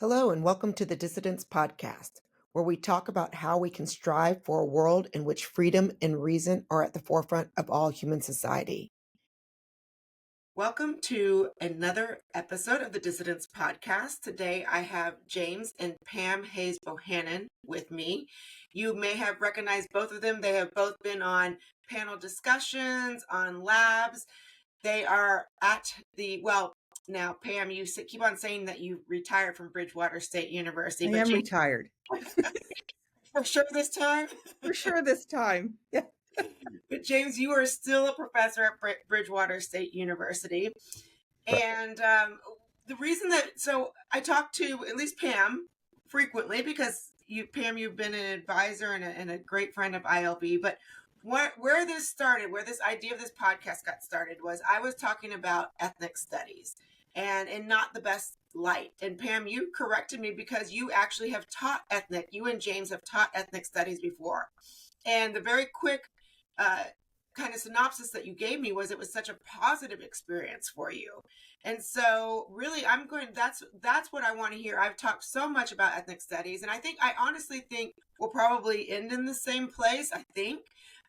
Hello, and welcome to the Dissidents Podcast, where we talk about how we can strive for a world in which freedom and reason are at the forefront of all human society. Welcome to another episode of the Dissidents Podcast. Today I have James and Pam Hayes-Bohanan with me. You may have recognized both of them. They have both been on panel discussions, on labs. They are at now, Pam, you keep on saying that you retired from Bridgewater State University. I am retired. For sure this time? For sure this time. Yeah. But James, you are still a professor at Bridgewater State University. And the reason so I talk to at least Pam frequently because Pam, you've been an advisor and a great friend of ILB. But where this started, where this idea of this podcast got started was I was talking about ethnic studies and in not the best light. And Pam, you corrected me because you actually have taught you and James have taught ethnic studies before. And the very quick kind of synopsis that you gave me was it was such a positive experience for you. And so really that's what I want to hear. I've talked so much about ethnic studies, and I honestly think we'll probably end in the same place, I think.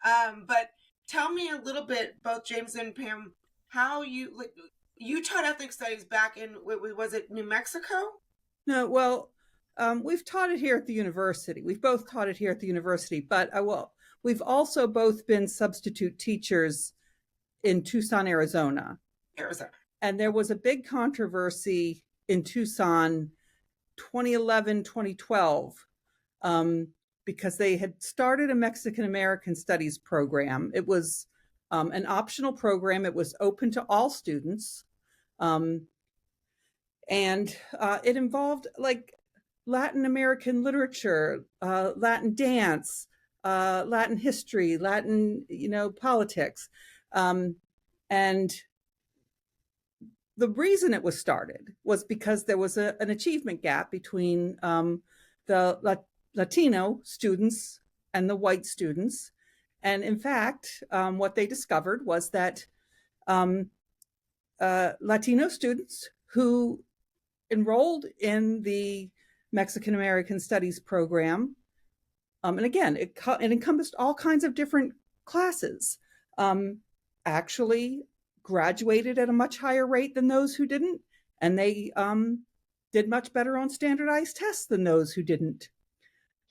But tell me a little bit, both James and Pam, how you taught ethnic studies back in, was it New Mexico? No, well, we've taught it here at the university. We've both taught it here at the university, but we've also both been substitute teachers in Tucson, Arizona. And there was a big controversy in Tucson 2011, 2012, because they had started a Mexican American Studies program. It was an optional program. It was open to all students. And it involved like Latin American literature, Latin dance, Latin history, Latin, politics. And the reason it was started was because there was an achievement gap between the Latino students and the white students. And in fact, what they discovered was that Latino students who enrolled in the Mexican American Studies program, and again, it encompassed all kinds of different classes, actually graduated at a much higher rate than those who didn't, and they did much better on standardized tests than those who didn't.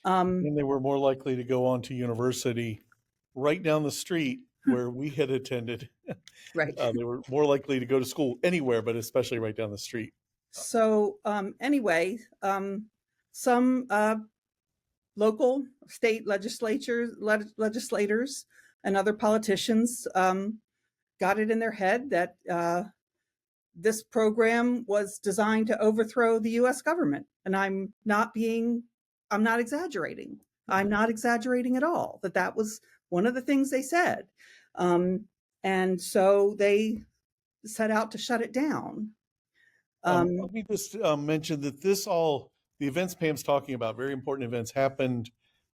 And they were more likely to go on to university right down the street where we had attended. Right. They were more likely to go to school anywhere, but especially right down the street. So anyway, some local state legislators and other politicians got it in their head that this program was designed to overthrow the U.S. government. And I'm not exaggerating. I'm not exaggerating at all, that was one of the things they said. And so they set out to shut it down. Let me just mention that the events Pam's talking about, very important events, happened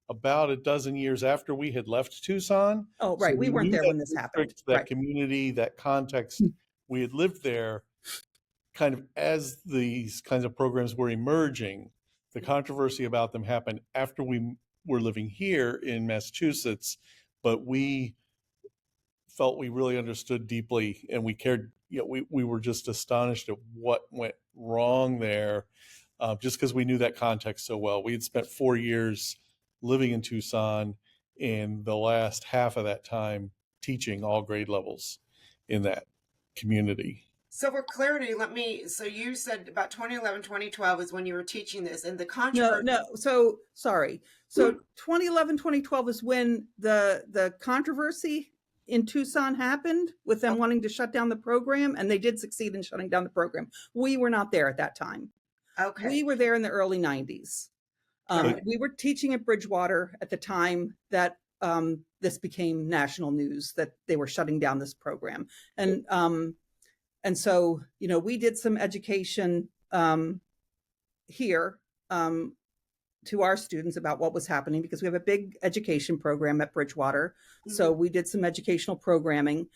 about a dozen years after we had left Tucson. Oh, right. So we weren't there when this happened. That right. Community, that context, we had lived there kind of as these kinds of programs were emerging. The controversy about them happened after we were living here in Massachusetts, but we felt we really understood deeply and we cared. We were just astonished at what went wrong there, just because we knew that context so well. We had spent 4 years living in Tucson, and the last half of that time teaching all grade levels in that community. So for clarity, so you said about 2011, 2012 is when you were teaching this, and the controversy. No, so sorry. So 2011, 2012 is when the controversy in Tucson happened with them wanting to shut down the program, and they did succeed in shutting down the program. We were not there at that time. Okay. We were there in the early 90s. We were teaching at Bridgewater at the time that this became national news, that they were shutting down this program. And so, we did some education here to our students about what was happening, because we have a big education program at Bridgewater. Mm-hmm. So we did some educational programming.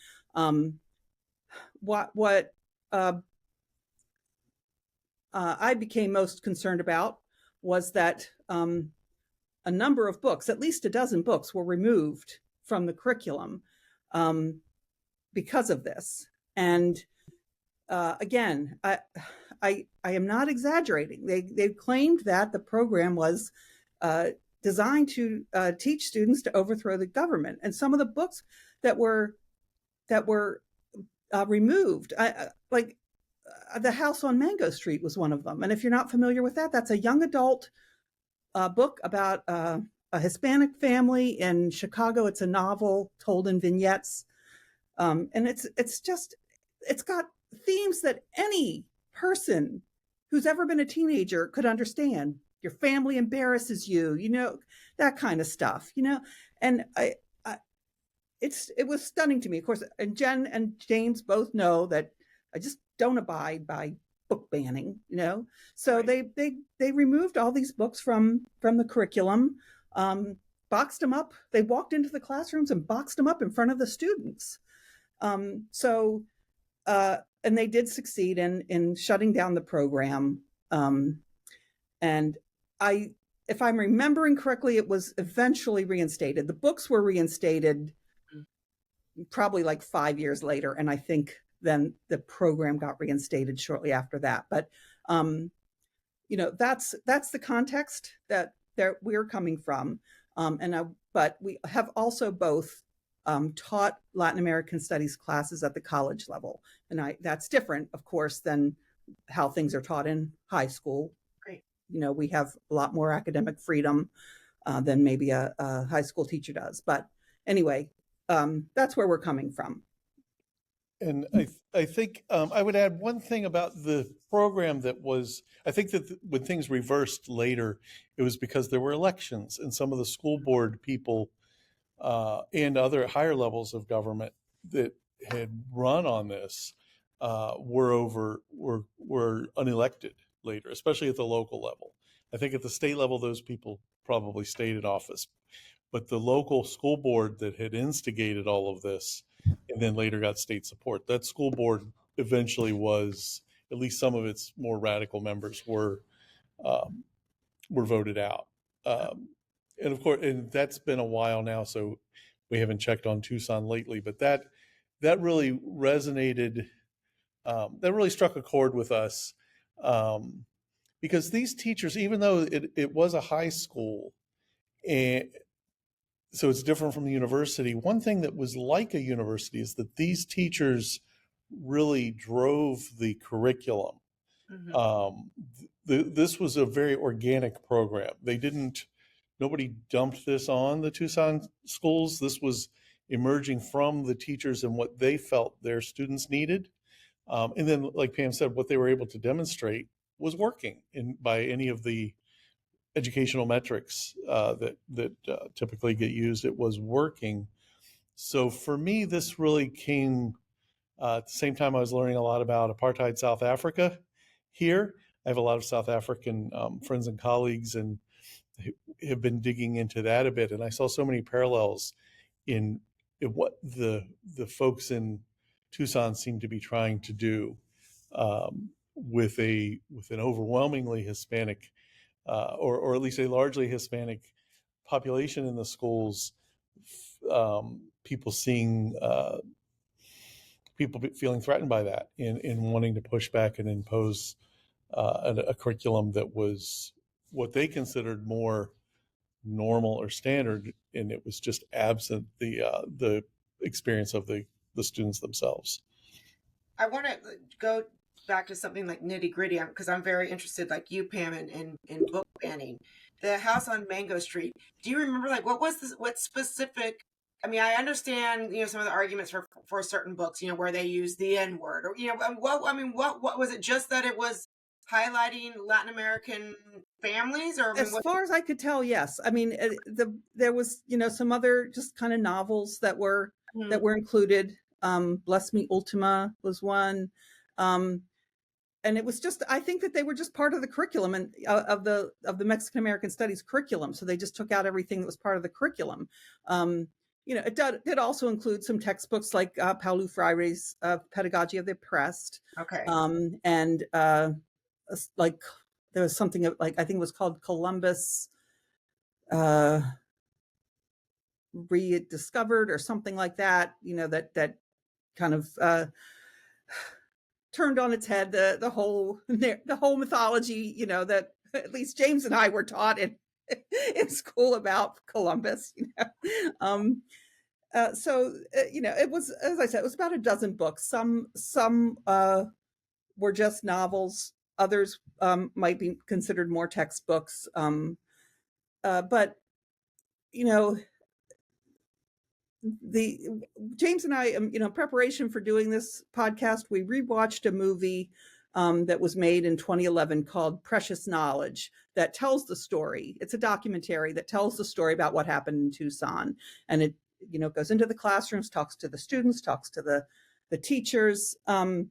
What I became most concerned about was that a number of books, at least a dozen books, were removed from the curriculum because of this. And again, I am not exaggerating. They claimed that the program was designed to teach students to overthrow the government, and some of the books that were removed, like The House on Mango Street was one of them. And if you're not familiar with that, that's a young adult book about a Hispanic family in Chicago. It's a novel told in vignettes, and it's got themes that any person who's ever been a teenager could understand. Your family embarrasses you, that kind of stuff, and it was stunning to me, of course. And Jen and James both know that I just don't abide by book banning, So right. They removed all these books from the curriculum, boxed them up. They walked into the classrooms and boxed them up in front of the students. And they did succeed in shutting down the program. And if I'm remembering correctly, it was eventually reinstated. The books were reinstated probably like 5 years later. And I think then the program got reinstated shortly after that. But, that's the context that we're coming from. But we have also both taught Latin American studies classes at the college level. And that's different, of course, than how things are taught in high school. Great. We have a lot more academic freedom than maybe a high school teacher does. But anyway, that's where we're coming from. And I think I would add one thing about the program that was, I think that when things reversed later, it was because there were elections, and some of the school board people and other higher levels of government that had run on this were unelected later, especially at the local level. I think at the state level, those people probably stayed in office, but the local school board that had instigated all of this and then later got state support, that school board eventually was, at least some of its more radical members were voted out. And of course, and that's been a while now, so we haven't checked on Tucson lately, but that really resonated, that really struck a chord with us, because these teachers, even though it was a high school, and so it's different from the university, one thing that was like a university is that these teachers really drove the curriculum. Mm-hmm. This was a very organic program. Nobody dumped this on the Tucson schools. This was emerging from the teachers and what they felt their students needed. And then, like Pam said, what they were able to demonstrate was working by any of the educational metrics that typically get used. It was working. So for me, this really came at the same time I was learning a lot about apartheid South Africa here. I have a lot of South African friends and colleagues, and have been digging into that a bit. And I saw so many parallels in what the folks in Tucson seem to be trying to do with an overwhelmingly Hispanic, or at least a largely Hispanic population in the schools. People feeling threatened by that, in wanting to push back and impose a curriculum that was what they considered more normal or standard, and it was just absent the experience of the students themselves. I want to go back to something like nitty gritty, because I'm very interested, like you, Pam, in book banning. The House on Mango Street. Do you remember, like, what specific? I mean, I understand, some of the arguments for certain books, where they use the N word, or what was it? Just that it was highlighting Latin American families, or as far as I could tell, yes. I mean, there was some other just kind of novels that were included. Bless Me Ultima was one, and it was just, I think that they were just part of the curriculum and of the Mexican American Studies curriculum. So they just took out everything that was part of the curriculum. It did also include some textbooks like Paulo Freire's Pedagogy of the Oppressed. Okay. And like there was something like, I think it was called Columbus rediscovered or something like that, that kind of turned on its head the whole mythology, that at least James and I were taught in school about Columbus. So it was, as I said, it was about a dozen books. Some were just novels. Others might be considered more textbooks. But the James and I, in preparation for doing this podcast, we rewatched a movie that was made in 2011 called Precious Knowledge, that tells the story. It's a documentary that tells the story about what happened in Tucson, and it goes into the classrooms, talks to the students, talks to the teachers, and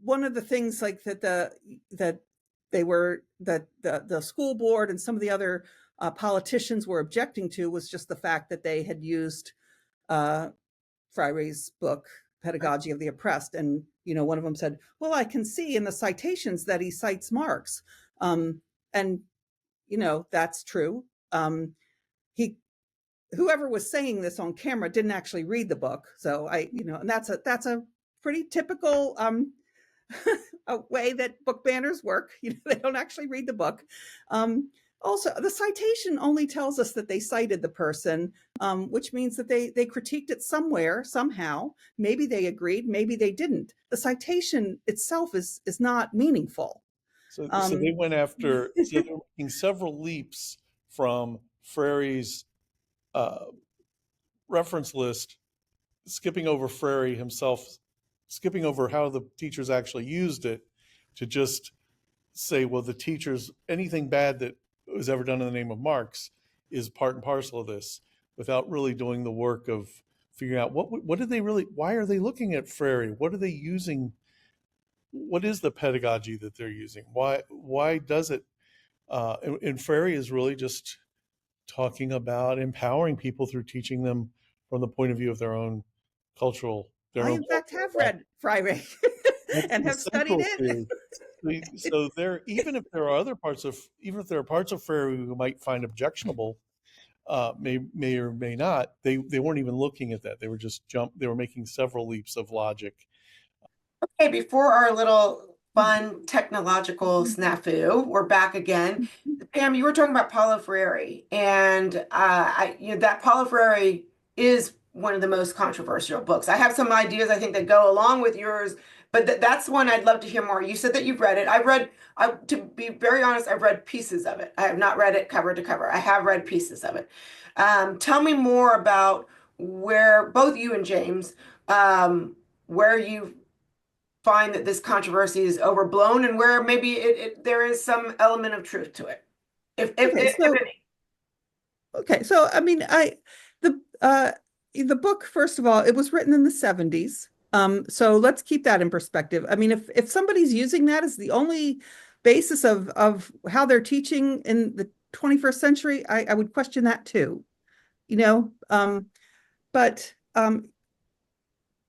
one of the things like that the school board and some of the other politicians were objecting to was just the fact that they had used Freire's book, Pedagogy of the Oppressed. And, one of them said, well, I can see in the citations that he cites Marx. And, that's true. Whoever was saying this on camera didn't actually read the book. So and that's a pretty typical a way that book banners work. They don't actually read the book. Also, the citation only tells us that they cited the person, which means that they critiqued it somewhere, somehow. Maybe they agreed, maybe they didn't. The citation itself is not meaningful. So they went after, so they're making several leaps from Freire's reference list, skipping over Freire himself, skipping over how the teachers actually used it, to just say, well, the teachers, anything bad that was ever done in the name of Marx is part and parcel of this, without really doing the work of figuring out what did they really, why are they looking at Freire? What are they using? What is the pedagogy that they're using? Why does it? And Freire is really just talking about empowering people through teaching them from the point of view of their own cultural. I, in fact, have read Freire and have studied it. So even if there are parts of Freire who might find objectionable, may or may not, they weren't even looking at that. They were just they were making several leaps of logic. Okay, before our little fun technological snafu, we're back again. Pam, you were talking about Paulo Freire, and that Paulo Freire is one of the most controversial books. I have some ideas I think that go along with yours, but that's one I'd love to hear more. You said that you've read it. To be very honest, I've read pieces of it. I have not read it cover to cover. I have read pieces of it. Tell me more about where, both you and James, where you find that this controversy is overblown, and where maybe there is some element of truth to it. If any. Okay, so I mean, the book, first of all, it was written in the 70s. So let's keep that in perspective. I mean, if somebody's using that as the only basis of how they're teaching in the 21st century, I would question that too. But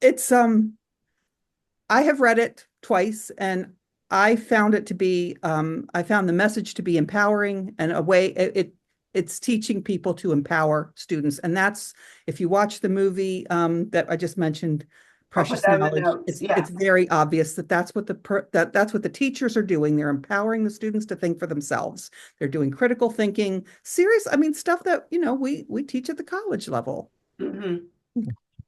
it's I have read it twice, and I found it to be I found the message to be empowering, and a way it's teaching people to empower students. And that's, if you watch the movie that I just mentioned, Precious Knowledge, it's very obvious that that's what the teachers are doing. They're empowering the students to think for themselves. They're doing critical thinking, stuff that we teach at the college level. Mm-hmm.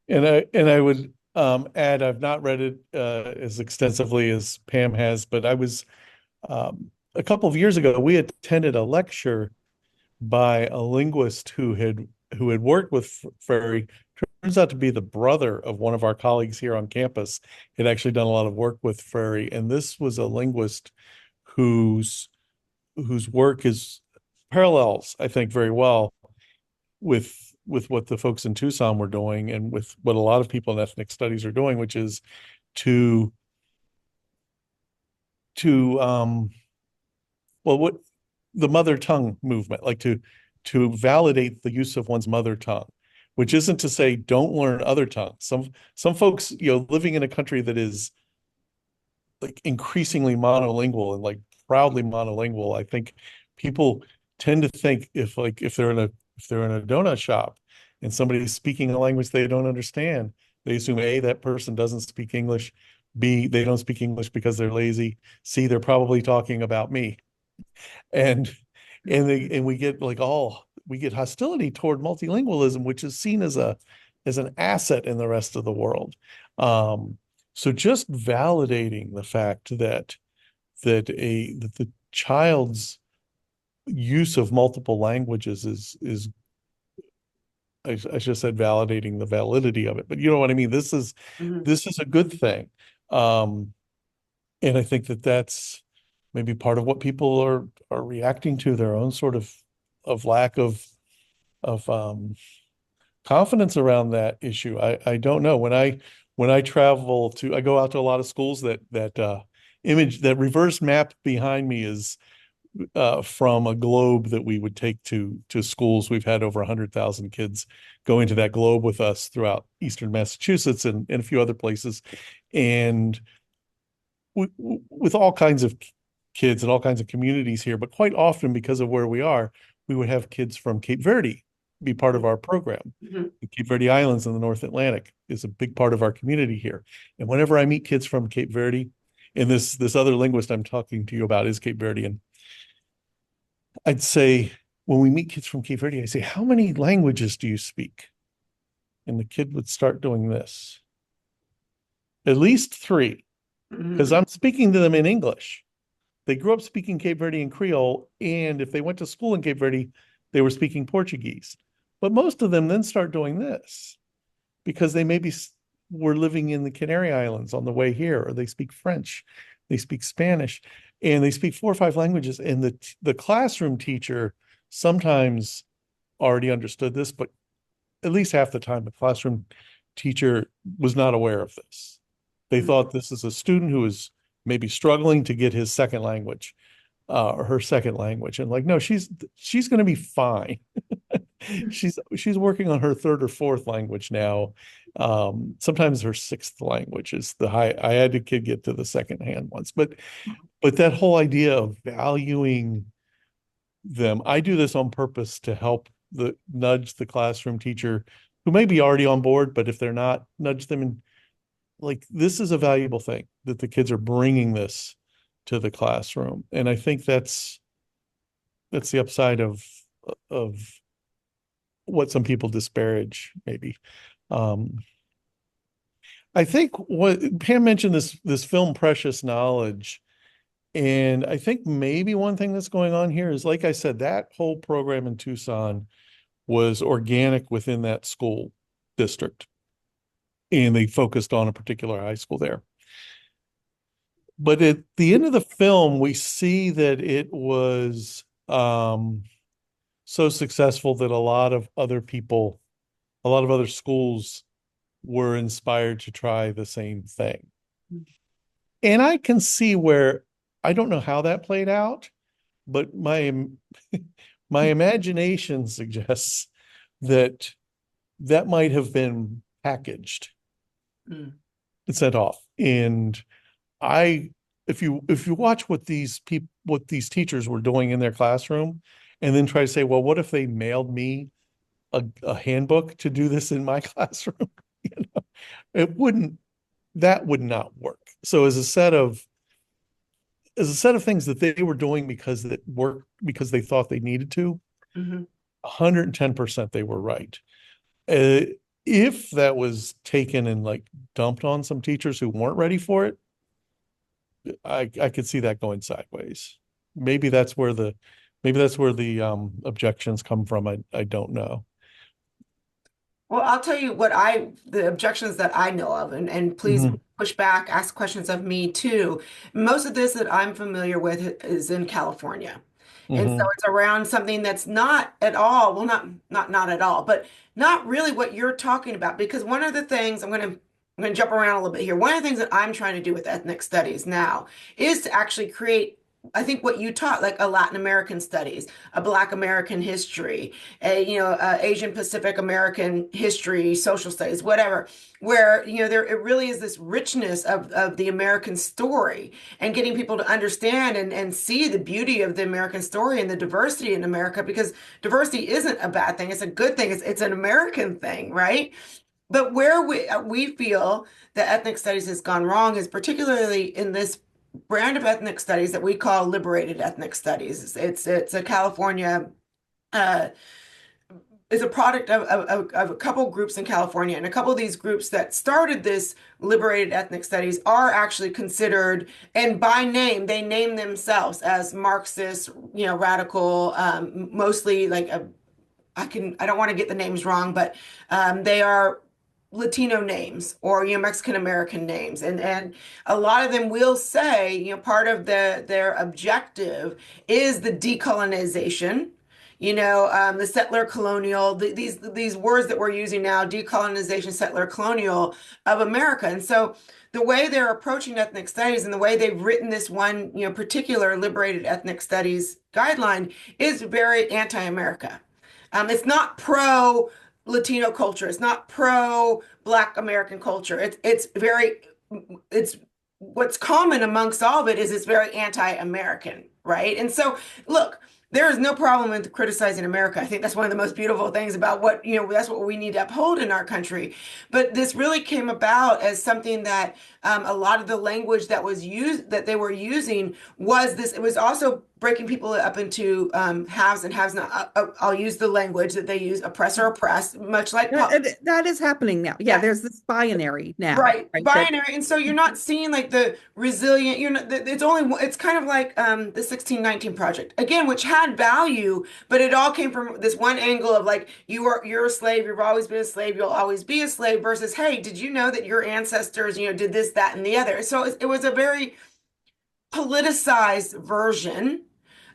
And I would add, I've not read it as extensively as Pam has, but I was a couple of years ago, we attended a lecture by a linguist who had worked with Freire. Turns out to be the brother of one of our colleagues here on campus. He'd actually done a lot of work with Freire, and this was a linguist whose work parallels, I think, very well with what the folks in Tucson were doing, and with what a lot of people in ethnic studies are doing, which is to what the mother tongue movement, like to validate the use of one's mother tongue, which isn't to say don't learn other tongues. Some folks, living in a country that is like increasingly monolingual and like proudly monolingual, I think people tend to think if they're in a donut shop and somebody's speaking a language they don't understand, they assume A, that person doesn't speak English, B, they don't speak English because they're lazy, C, they're probably talking about me. And we get we get hostility toward multilingualism, which is seen as an asset in the rest of the world. So just validating the fact that the child's use of multiple languages is I just said validating the validity of it, but you know what I mean? This is a good thing. And I think that's maybe part of what people are reacting to, their own sort of lack of confidence around that issue. I don't know. When I travel I go out to a lot of schools, that image, that reverse map behind me is from a globe that we would take to schools. We've had over 100,000 kids go into that globe with us throughout Eastern Massachusetts and a few other places. And with all kinds of kids and all kinds of communities here, but quite often because of where we are, we would have kids from Cape Verde be part of our program. The Cape Verde Islands in the North Atlantic is a big part of our community here. And whenever I meet kids from Cape Verde, and this other linguist I'm talking to you about is Cape Verdean, I'd say, when we meet kids from Cape Verde, I say, how many languages do you speak? And the kid would start doing this. At least 3, because I'm speaking to them in English. They grew up speaking Cape Verdean Creole, and if they went to school in Cape Verde, they were speaking Portuguese. But most of them then start doing this because they maybe were living in the Canary Islands on the way here, or they speak French, they speak Spanish, and they speak 4 or 5 languages. And the classroom teacher sometimes already understood this, but at least half the time, the classroom teacher was not aware of this. They thought this is a student who is maybe struggling to get his second language, or her second language. And like, no, she's going to be fine. She's working on her 3rd or 4th language now. Sometimes her 6th language is I had a kid get to the second-hand ones, but that whole idea of valuing them, I do this on purpose to help nudge the classroom teacher who may be already on board, but if they're not, nudge them and like, this is a valuable thing that the kids are bringing this to the classroom. And I think that's the upside of what some people disparage, maybe. I think what Pam mentioned, this film Precious Knowledge, and I think maybe one thing that's going on here is, like I said, that whole program in Tucson was organic within that school district, and they focused on a particular high school there. But at the end of the film, we see that it was so successful that a lot of other schools were inspired to try the same thing. And I can see where, I don't know how that played out, but my imagination suggests that might have been packaged and sent off. And if you watch what these teachers were doing in their classroom, and then try to say, well, what if they mailed me a handbook to do this in my classroom? That would not work. So as a set of things that they were doing because they thought they needed to, 110% they were right. If that was taken and like dumped on some teachers who weren't ready for it, I could see that going sideways. Maybe that's where the objections come from. I don't know. Well, I'll tell you the objections that I know of, and please push back, ask questions of me too. Most of this that I'm familiar with is in California. And so it's around something that's not at all, well, not at all, but not really what you're talking about. Because one of the things, I'm going to jump around a little bit here. One of the things that I'm trying to do with ethnic studies now is to actually create I think what you taught, like a Latin American studies, a Black American history, a Asian Pacific American history, social studies, whatever, where, there, it really is this richness of the American story and getting people to understand and see the beauty of the American story and the diversity in America, because diversity isn't a bad thing. It's a good thing. It's an American thing, right? But where we feel that ethnic studies has gone wrong is particularly in this brand of ethnic studies that we call liberated ethnic studies. It's a California, is a product of a couple groups in California, and a couple of these groups that started this liberated ethnic studies are actually considered, and by name, they name themselves as Marxist, radical, mostly like I don't want to get the names wrong, but they are Latino names or Mexican American names, and a lot of them will say part of their objective is the decolonization, the settler colonial, these words that we're using now, decolonization, settler colonial of America. And so the way they're approaching ethnic studies and the way they've written this one particular liberated ethnic studies guideline is very anti-America. It's not pro Latino culture. It's not pro Black American culture. It's what's common amongst all of it is it's very anti-American, right? And so, look, there is no problem with criticizing America. I think that's one of the most beautiful things about what, that's what we need to uphold in our country. But this really came about as something that a lot of the language that they were using was this. It was also breaking people up into haves and haves not. I'll use the language that they use, oppressor, oppressed, much like that is happening now. Yeah, there's this binary now. Right, binary. And so you're not seeing like the resilient, it's kind of like the 1619 Project, again, which had value, but it all came from this one angle of like, you're a slave, you've always been a slave, you'll always be a slave, versus, hey, did you know that your ancestors, did this, that, and the other? So it was a very politicized version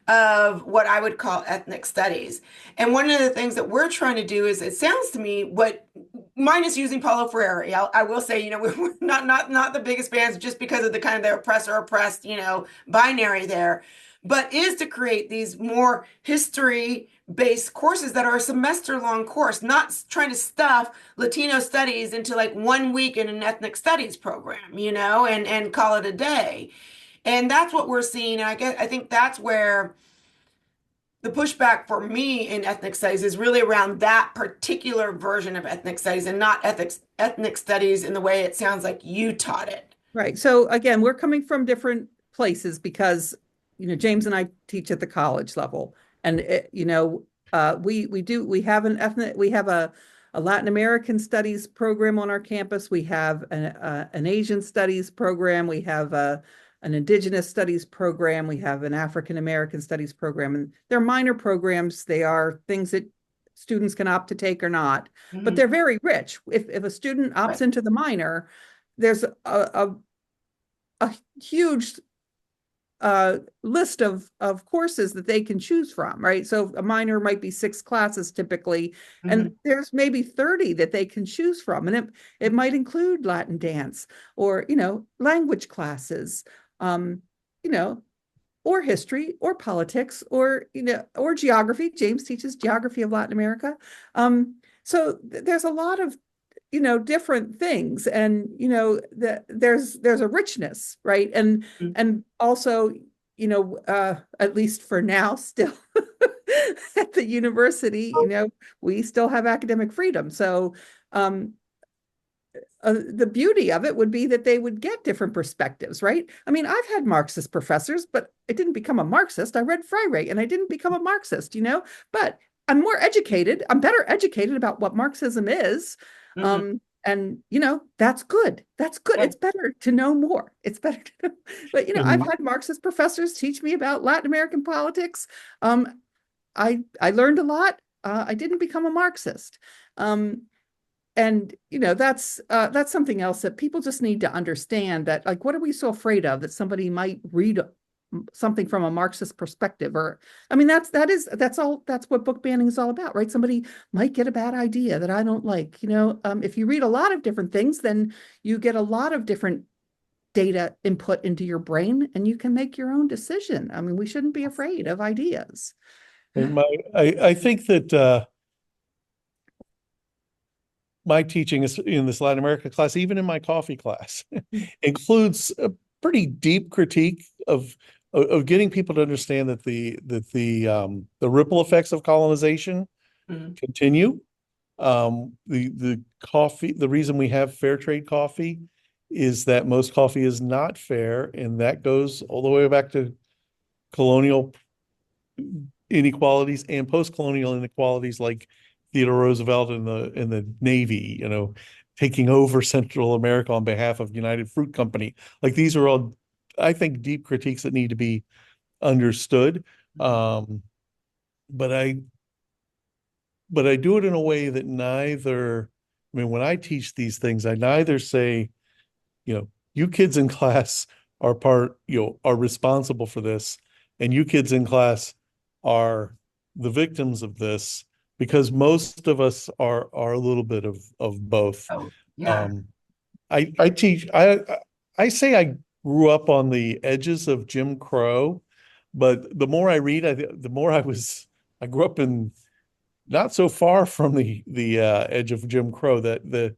of what I would call ethnic studies. And one of the things that we're trying to do is, it sounds to me, what minus using Paulo Freire, I will say, we're not the biggest fans just because of the kind of the oppressor oppressed, binary there, but is to create these more history-based courses that are a semester-long course, not trying to stuff Latino studies into like 1 week in an ethnic studies program, and call it a day. And that's what we're seeing. And I think that's where the pushback for me in ethnic studies is really around that particular version of ethnic studies, and not ethnic studies in the way it sounds like you taught it. Right. So again, we're coming from different places because, James and I teach at the college level, and we have a Latin American studies program on our campus. We have an Asian studies program. We have an Indigenous studies program. We have an African American studies program, and they're minor programs. They are things that students can opt to take or not, but they're very rich. If a student opts into the minor, there's a huge list of courses that they can choose from, right? So a minor might be 6 classes typically, and there's maybe 30 that they can choose from. And it might include Latin dance or, language classes, or history or politics or, or geography. James teaches geography of Latin America. So there's a lot of, different things, and, there's a richness, right? And also, at least for now, still at the university, we still have academic freedom. So, the beauty of it would be that they would get different perspectives, right? I mean, I've had Marxist professors, but I didn't become a Marxist. I read Freire and I didn't become a Marxist, but I'm more educated. I'm better educated about what Marxism is. And, that's good. That's good. It's better to know more. It's better to know. But, I've had Marxist professors teach me about Latin American politics. I learned a lot. I didn't become a Marxist. And, that's something else that people just need to understand, that, like, what are we so afraid of that somebody might read something from a Marxist perspective? Or, I mean, that's what book banning is all about, right? Somebody might get a bad idea that I don't like, if you read a lot of different things, then you get a lot of different data input into your brain, and you can make your own decision. I mean, we shouldn't be afraid of ideas. And I think that my teaching is in this Latin America class, even in my coffee class, includes a pretty deep critique of getting people to understand that the ripple effects of colonization continue. The coffee, the reason we have fair trade coffee is that most coffee is not fair, and that goes all the way back to colonial inequalities and post-colonial inequalities, like Theodore Roosevelt and the Navy, you know, taking over Central America on behalf of United Fruit Company. Like, these are all, I think, deep critiques that need to be understood. But I do it in a way that neither, I mean, when I teach these things, I neither say, you know, you kids in class are are responsible for this, and you kids in class are the victims of this, because most of us are a little bit of both. Oh, yeah. I teach, I say I grew up on the edges of Jim Crow, but the more I read, the more I grew up in not so far from the edge of Jim Crow. That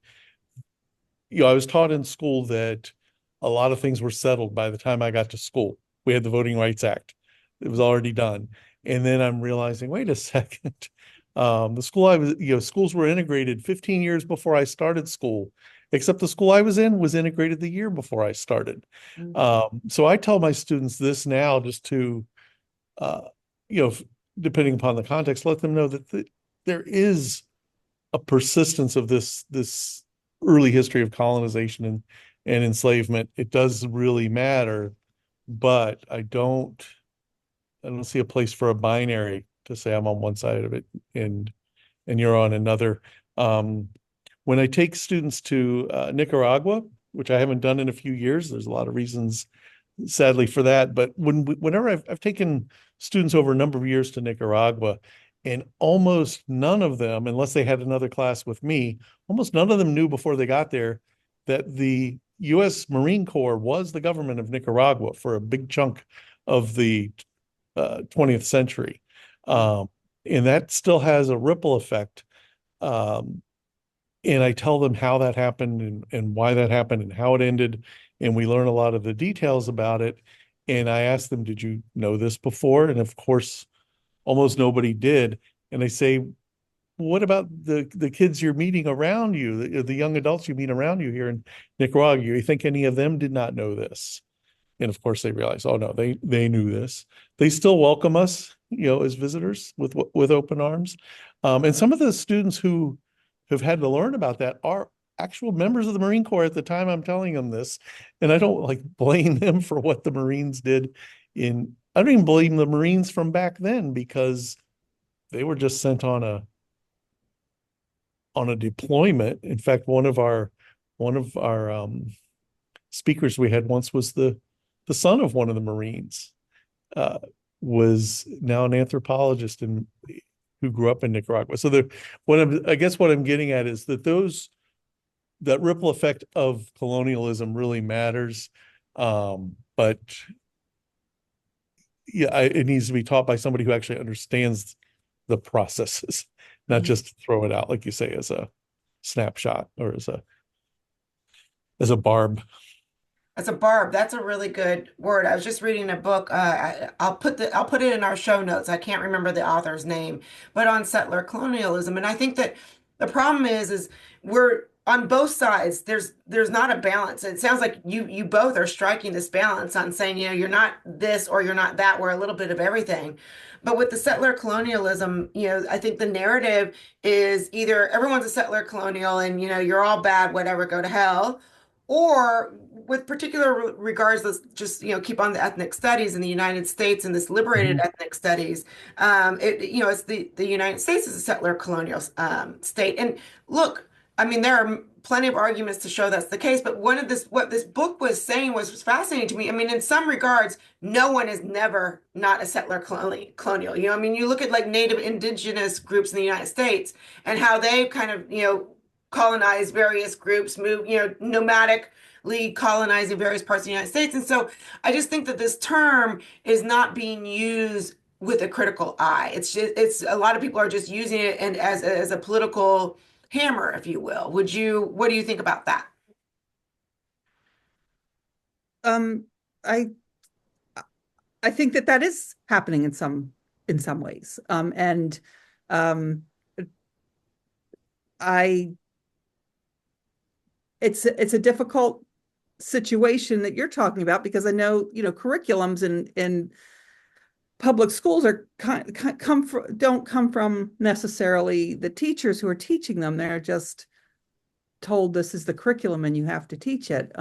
I was taught in school that a lot of things were settled by the time I got to school. We had the Voting Rights Act. It was already done. And then I'm realizing, wait a second. The school I was, schools were integrated 15 years before I started school, except the school I was in was integrated the year before I started. So I tell my students this now, just to, depending upon the context, let them know that there is a persistence of this early history of colonization and enslavement. It does really matter, but I don't see a place for a binary to say I'm on one side of it and you're on another. When I take students to Nicaragua, which I haven't done in a few years, there's a lot of reasons, sadly, for that. But whenever I've taken students over a number of years to Nicaragua, and almost none of them, unless they had another class with me, almost none of them knew before they got there that the U.S. Marine Corps was the government of Nicaragua for a big chunk of the 20th century. And that still has a ripple effect. And I tell them how that happened and why that happened and how it ended. And we learn a lot of the details about it. And I ask them, did you know this before? And of course, almost nobody did. And I say, what about the kids you're meeting around you, the young adults you meet around you here in Nicaragua? You think any of them did not know this? And of course, they realize, oh no, they knew this. They still welcome us, as visitors with open arms. And some of the students who have had to learn about that are actual members of the Marine Corps at the time I'm telling them this. And I don't blame them for what the Marines did I don't even blame the Marines from back then, because they were just sent on a deployment. In fact, one of our speakers we had once was the son of one of the Marines, was now an anthropologist who grew up in Nicaragua. So I guess what I'm getting at is that that ripple effect of colonialism really matters. But yeah, it needs to be taught by somebody who actually understands the processes, not just throw it out, like you say, as a snapshot or as a barb. That's a barb. That's a really good word. I was just reading a book. I'll put it in our show notes. I can't remember the author's name, but on settler colonialism. And I think that the problem is we're on both sides. There's not a balance. It sounds like you both are striking this balance on saying, you're not this or you're not that. We're a little bit of everything. But with the settler colonialism, I think the narrative is either everyone's a settler colonial and, you're all bad, whatever, go to hell. Or with particular regards, let's just keep on the ethnic studies in the United States and this liberated ethnic studies. It's the United States is a settler colonial state. And look, I mean, there are plenty of arguments to show that's the case. But what this book was saying was fascinating to me. I mean, in some regards, no one is never not a settler colonial. You look at like native indigenous groups in the United States and how they kind of colonize various groups, move, nomadically colonizing various parts of the United States. And so I just think that this term is not being used with a critical eye. It's a lot of people are just using it and as a political hammer, if you will. What do you think about that? I think that is happening in some ways. It's a difficult situation that you're talking about, because I know, curriculums in public schools don't come from necessarily the teachers who are teaching them. They're just told this is the curriculum and you have to teach it.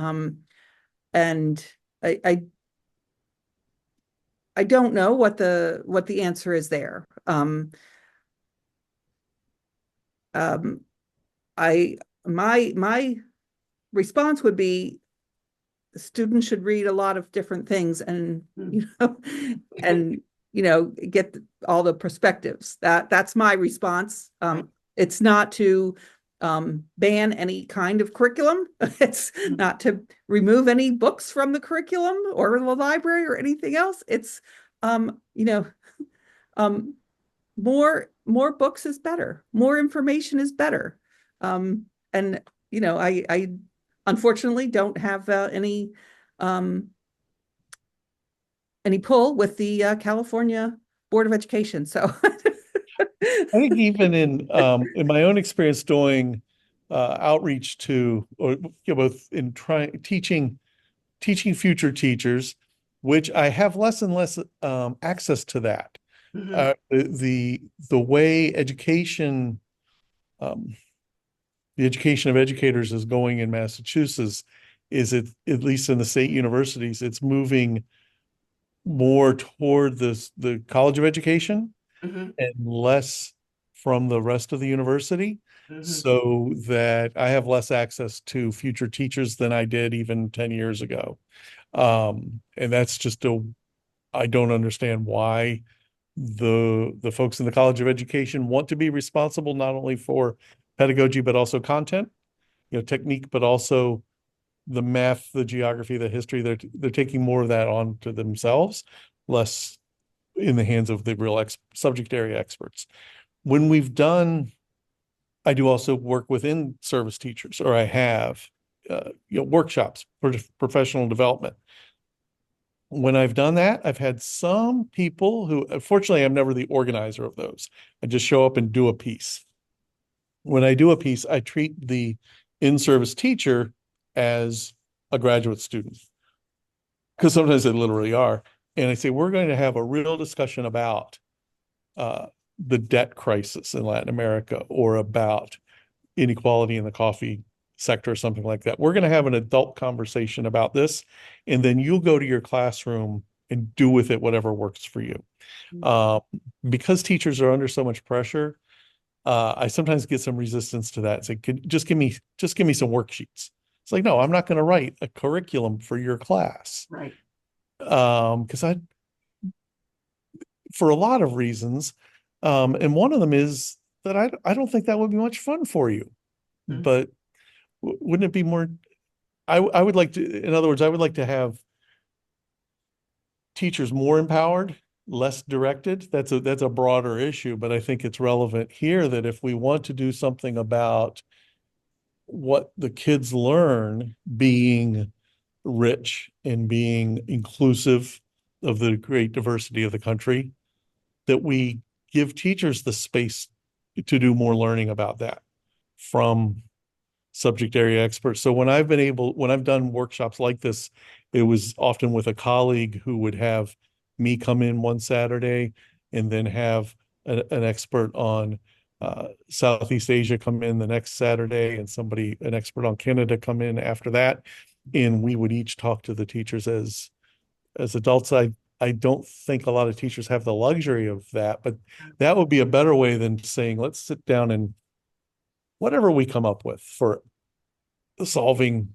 And I don't know what the answer is there. My response would be students should read a lot of different things and get all the perspectives. That's my response. It's not to ban any kind of curriculum. It's not to remove any books from the curriculum or the library or anything else. It's more books is better. More information is better. I unfortunately don't have any pull with the California Board of Education. So I think even in my own experience doing outreach to, or both in teaching future teachers, which I have less and less access to that. The way education, the education of educators is going in Massachusetts is, at least in the state universities, it's moving more toward the College of Education and less from the rest of the university, so that I have less access to future teachers than I did even 10 years ago. And that's just I don't understand why the folks in the College of Education want to be responsible not only for pedagogy, but also content, technique, but also the math, the geography, the history. They're taking more of that on to themselves, less in the hands of the real subject area experts. When we've done, I do also work within service teachers, or I have, workshops for professional development. When I've done that, I've had some people who, unfortunately, I'm never the organizer of those. I just show up and do a piece. When I do a piece, I treat the in-service teacher as a graduate student, because sometimes they literally are. And I say, we're going to have a real discussion about the debt crisis in Latin America, or about inequality in the coffee sector, or something like that. We're going to have an adult conversation about this, and then you'll go to your classroom and do with it whatever works for you. Because teachers are under so much pressure, I sometimes get some resistance to that. Say, just give me some worksheets. It's like, no, I'm not going to write a curriculum for your class. Right. Because for a lot of reasons, and one of them is that I don't think that would be much fun for you. But wouldn't it be more? I would like to, in other words, I would like to have teachers more empowered, less directed. That's a broader issue, but I think it's relevant here that if we want to do something about what the kids learn, being rich and being inclusive of the great diversity of the country, that we give teachers the space to do more learning about that from subject area experts. So when I've done workshops like this, it was often with a colleague who would have me come in one Saturday and then have an expert on Southeast Asia come in the next Saturday, and an expert on Canada come in after that. And we would each talk to the teachers as adults. I don't think a lot of teachers have the luxury of that, but that would be a better way than saying, let's sit down and whatever we come up with for solving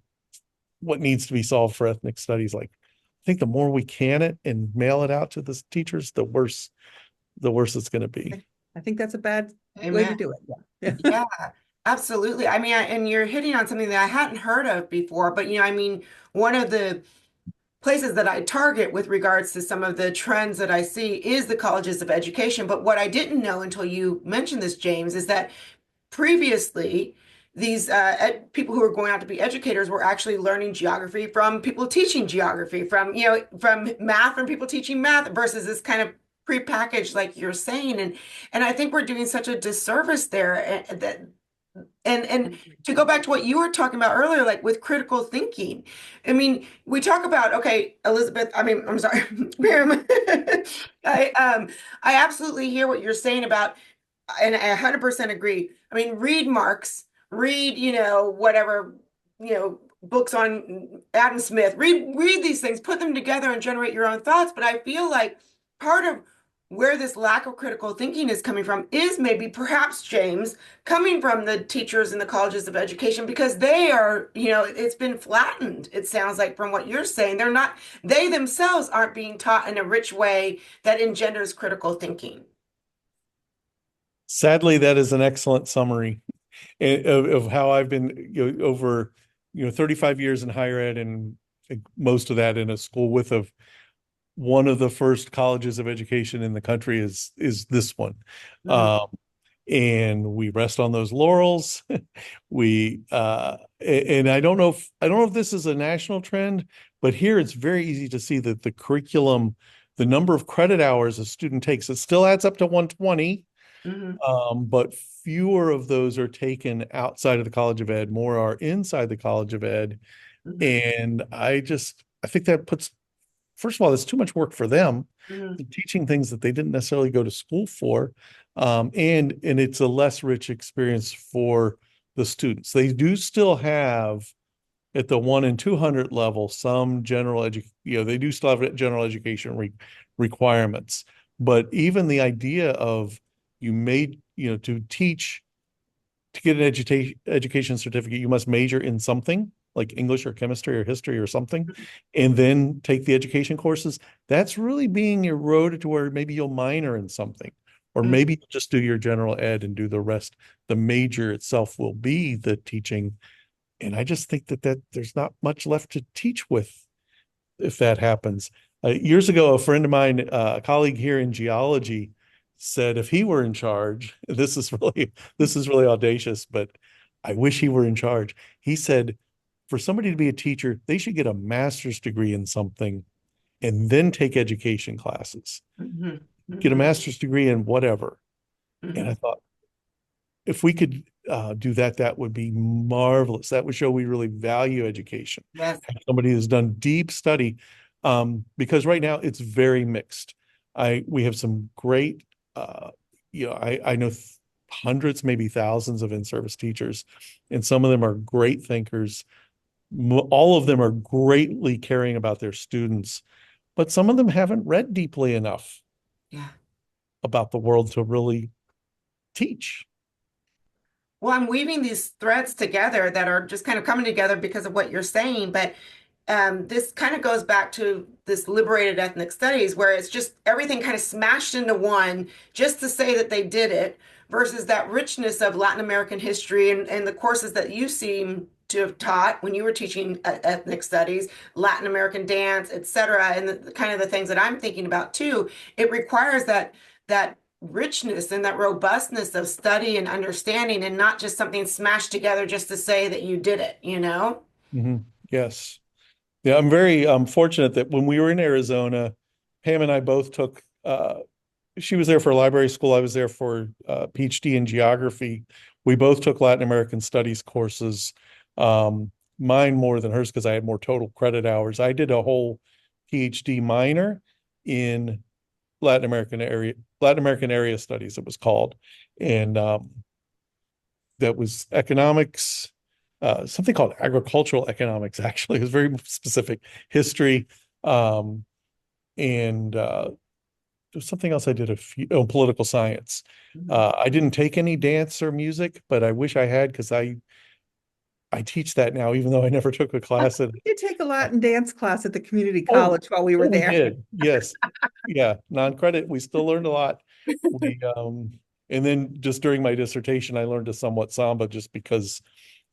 what needs to be solved for ethnic studies. Like, I think the more we can it and mail it out to the teachers, the worse it's going to be. I think that's a bad way to do it. Yeah. Absolutely. I mean, and you're hitting on something that I hadn't heard of before, but I mean, one of the places that I target with regards to some of the trends that I see is the colleges of education. But what I didn't know until you mentioned this, James, is that previously these people who were going out to be educators were actually learning geography from people teaching geography, from from math from people teaching math, versus this kind of prepackaged, like you're saying. And I think we're doing such a disservice there, that and to go back to what you were talking about earlier, like with critical thinking. I mean, we talk about, okay, Elizabeth, I mean, I'm sorry, Miriam. I absolutely hear what you're saying about, and I 100% agree. I mean, read Marx, read, whatever, books on Adam Smith, read these things, put them together and generate your own thoughts. But I feel like part of where this lack of critical thinking is coming from is maybe perhaps, James, coming from the teachers in the colleges of education, because they are, it's been flattened. It sounds like, from what you're saying, they themselves aren't being taught in a rich way that engenders critical thinking. Sadly, that is an excellent summary of how I've been, over 35 years in higher ed, and most of that in a school with one of the first colleges of education in the country is this one. Mhm. And we rest on those laurels. We and I don't know if this is a national trend, but here it's very easy to see that the curriculum, the number of credit hours a student takes, it still adds up to 120. Mhm. But fewer of those are taken outside of the College of Ed, more are inside the College of Ed. Mhm. And I think that puts, first of all, it's too much work for them, Mhm. teaching things that they didn't necessarily go to school for. And it's a less rich experience for the students. They do still have, at the 1 and 200 level, some they do still have general education requirements. But even the idea of, to teach, to get an education certificate, you must major in something like English or chemistry or history or something, and then take the education courses. That's really being eroded to where maybe you'll minor in something, or Mhm. maybe you'll just do your general ed and do the rest. The major itself will be the teaching. And I just think that there's not much left to teach with if that happens. Years ago, a friend of mine, a colleague here in geology, said if he were in charge, this is really audacious, but I wish he were in charge. He said, for somebody to be a teacher, they should get a master's degree in something and then take education classes. Mhm. Get a Mhm. master's degree in whatever. And I Mhm. thought, if we could do that, that would be marvelous. That would show we really value education. Yes. Have somebody who's done deep study, because right now it's very mixed. We have some great, I know hundreds, maybe thousands of in-service teachers, and some of them are great thinkers. All of them are greatly caring about their students, but some of them haven't read deeply enough Yeah. about the world to really teach. Well, I'm weaving these threads together that are just kind of coming together because of what you're saying. But this kind of goes back to this liberated ethnic studies, where it's just everything kind of smashed into one just to say that they did it, versus that richness of Latin American history and the courses that you seem to have taught when you were teaching ethnic studies, Latin American dance, etc., and the kind of the things that I'm thinking about too. It requires that richness and that robustness of study and understanding, and not just something smashed together just to say that you did it, you know? Mhm. Yes. Yeah, I'm very fortunate that when we were in Arizona, Pam and I both took, she was there for library school. I was there for PhD in geography. We both took Latin American studies courses. Mine more than hers because I had more total credit hours. I did a whole PhD minor in Latin American area studies, it was called. And that was economics, something called agricultural economics, actually. It was very specific, history, and there was something else I did, political science. Mhm. I didn't take any dance or music, but I wish I had, because I teach that now, even though I never took a class at. We did take a Latin dance class at the community Oh, college while we were we there. did. Yes. Yeah. Non-credit. We still learned a lot. We And then just during my dissertation, I learned a somewhat samba just because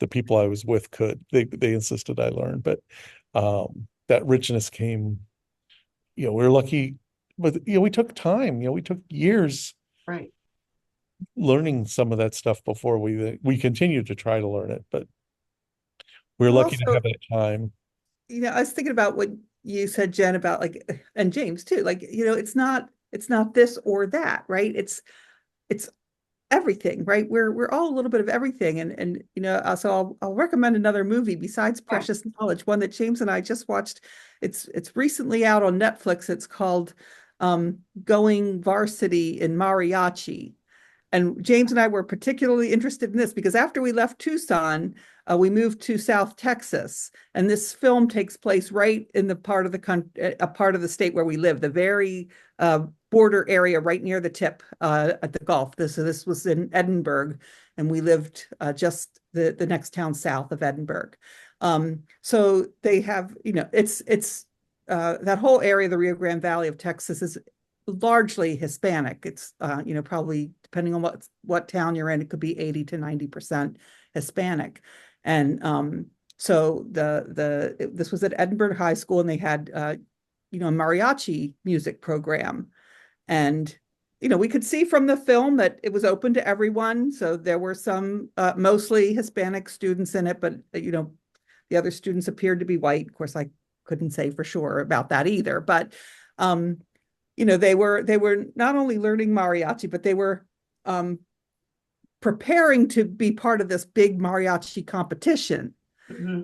the people I was with could. They insisted I learn, but that richness came, we were lucky, but we took time, we took years Right. learning some of that stuff before we continued to try to learn it, but we're Well, lucky to have that time. I was thinking about what you said, Jen, about like, and James too, like, it's not this or that, right? It's everything, right? We're all a little bit of everything. And so I'll recommend another movie besides Precious Knowledge, one that James and I just watched. It's recently out on Netflix. It's called Going Varsity in Mariachi. And James and I were particularly interested in this because after we left Tucson, we moved to South Texas, and this film takes place right in the part of a part of the state where we live, the very border area right near the tip at the Gulf. This was in Edinburgh, and we lived just the next town south of Edinburgh. So they have, it's that whole area, the Rio Grande Valley of Texas, is largely Hispanic. It's probably depending on what town you're in, it could be 80 to 90% Hispanic. And so this was at Edinburgh High School, and they had a mariachi music program. And we could see from the film that it was open to everyone. So there were some mostly Hispanic students in it, but the other students appeared to be white. Of course, I couldn't say for sure about that either. But they were not only learning mariachi, but they were preparing to be part of this big mariachi competition. Mm-hmm.